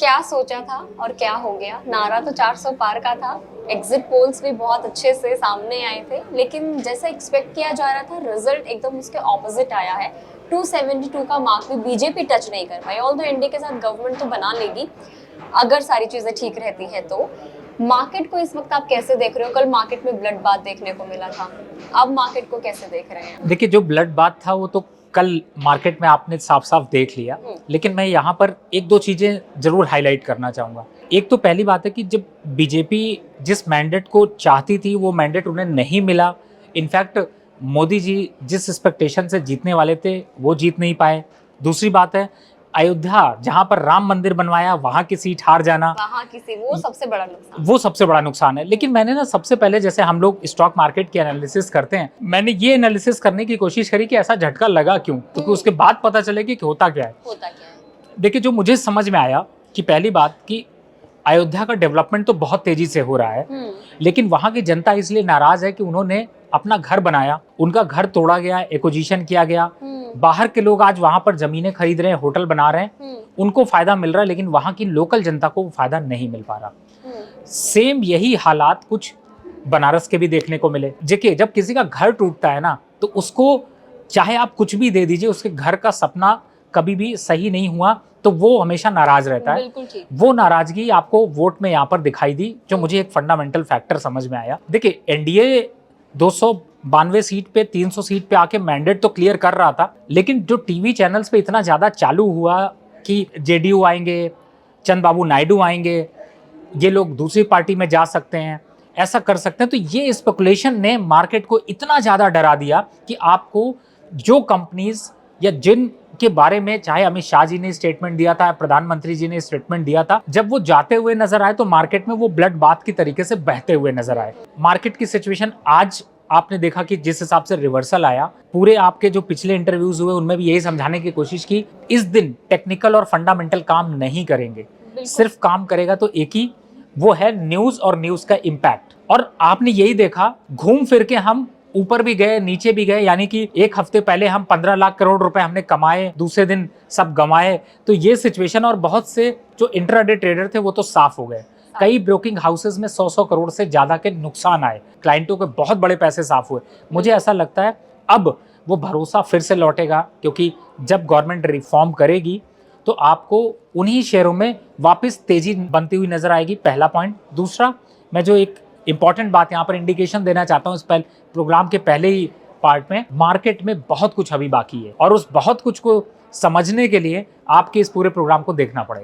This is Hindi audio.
क्या सोचा था और क्या हो गया। नारा तो 400 पार का था, एग्जिट पोल्स भी बहुत अच्छे से सामने आए थे, लेकिन जैसा एक्सपेक्ट किया जा रहा था रिजल्ट एकदम उसके ऑपोजिट आया है। 272 का मार्क भी बीजेपी टच नहीं कर पाई। ऑल दो एनडीए के साथ गवर्नमेंट तो बना लेगी अगर सारी चीजें ठीक रहती है तो। मार्केट को इस वक्त आप कैसे देख रहे हो? कल मार्केट में ब्लड बाथ देखने को मिला था, अब मार्केट को कैसे देख रहे हैं? देखिए, जो ब्लड बाथ था वो तो कल मार्केट में आपने साफ साफ देख लिया, लेकिन मैं यहाँ पर एक दो चीज़ें ज़रूर हाईलाइट करना चाहूँगा। एक तो पहली बात है कि जब बीजेपी जिस मैंडेट को चाहती थी वो मैंडेट उन्हें नहीं मिला। इनफैक्ट मोदी जी जिस एक्सपेक्टेशन से जीतने वाले थे वो जीत नहीं पाए। दूसरी बात है, अयोध्या जहाँ पर राम मंदिर बनवाया वहाँ की सीट हार जाना, वो सबसे बड़ा नुकसान, वो सबसे बड़ा नुकसान है। लेकिन मैंने ना सबसे पहले, जैसे हम लोग स्टॉक मार्केट की एनालिसिस करते हैं, मैंने ये एनालिसिस करने की कोशिश करी कि ऐसा झटका लगा क्यों, क्योंकि उसके बाद पता चले कि होता क्या है। देखिए, जो मुझे समझ में आया कि पहली बात कि अयोध्या का डेवलपमेंट तो बहुत तेजी से हो रहा है, लेकिन वहां की जनता इसलिए नाराज है कि उन्होंने अपना घर बनाया, उनका घर तोड़ा गया, एक्विजिशन किया गया। बाहर के लोग आज वहां पर जमीनें खरीद रहे हैं, होटल बना रहे हैं, उनको फायदा मिल रहा है, लेकिन वहां की लोकल जनता को फायदा नहीं मिल पा रहा। सेम यही हालात कुछ बनारस के भी देखने को मिले। देखिए, जब किसी का घर टूटता है ना, तो उसको चाहे आप कुछ भी दे दीजिए, उसके घर का सपना कभी भी सही नहीं हुआ तो वो हमेशा नाराज रहता है। वो नाराजगी आपको वोट में यहाँ पर दिखाई दी, जो मुझे एक फंडामेंटल फैक्टर समझ में आया। देखिए, एनडीए 292 सीट पे 300 सीट पे आके मैंडेट तो क्लियर कर रहा था, लेकिन जो टीवी चैनल्स पे इतना ज्यादा चालू हुआ कि जेडीयू आएंगे, चंद्रबाबू नायडू आएंगे, ये लोग दूसरी पार्टी में जा सकते हैं, ऐसा कर सकते हैं, तो ये स्पेकुलेशन ने मार्केट को इतना ज्यादा डरा दिया कि आपको जो कंपनीज या जिन के बारे में चाहे अमित शाह जी ने स्टेटमेंट दिया था, प्रधानमंत्री जी ने स्टेटमेंट दिया था, जब वो जाते हुए नजर आए तो मार्केट में वो ब्लड बाथ की तरीके से बहते हुए नजर आए। मार्केट की सिचुएशन आज आपने देखा कि जिस हिसाब से रिवर्सल आया, पूरे आपके जो पिछले इंटरव्यूज हुए उनमें भी यही समझाने की कोशिश की, इस दिन टेक्निकल और फंडामेंटल काम नहीं करेंगे, सिर्फ काम करेगा तो एक ही, वो है न्यूज और न्यूज का इम्पैक्ट। और आपने यही देखा, घूम फिर के हम ऊपर भी गए, नीचे भी गए, यानी कि एक हफ्ते पहले हम 15 लाख करोड़ रुपए हमने कमाए, दूसरे दिन सब गंवाए। तो ये सिचुएशन, और बहुत से जो इंट्राडे ट्रेडर थे वो तो साफ हो गए। कई ब्रोकिंग हाउसेस में 100 करोड़ से ज्यादा के नुकसान आए, क्लाइंटों के बहुत बड़े पैसे साफ हुए। मुझे ऐसा लगता है अब वो भरोसा फिर से लौटेगा, क्योंकि जब गवर्नमेंट रिफॉर्म करेगी तो आपको उन्हीं शेयरों में वापस तेजी बनती हुई नजर आएगी, पहला पॉइंट। दूसरा, मैं जो एक इंपॉर्टेंट बात यहाँ पर इंडिकेशन देना चाहता हूँ, इस प्रोग्राम के पहले ही पार्ट में, मार्केट में बहुत कुछ अभी बाकी है, और उस बहुत कुछ को समझने के लिए आपके इस पूरे प्रोग्राम को देखना पड़ेगा।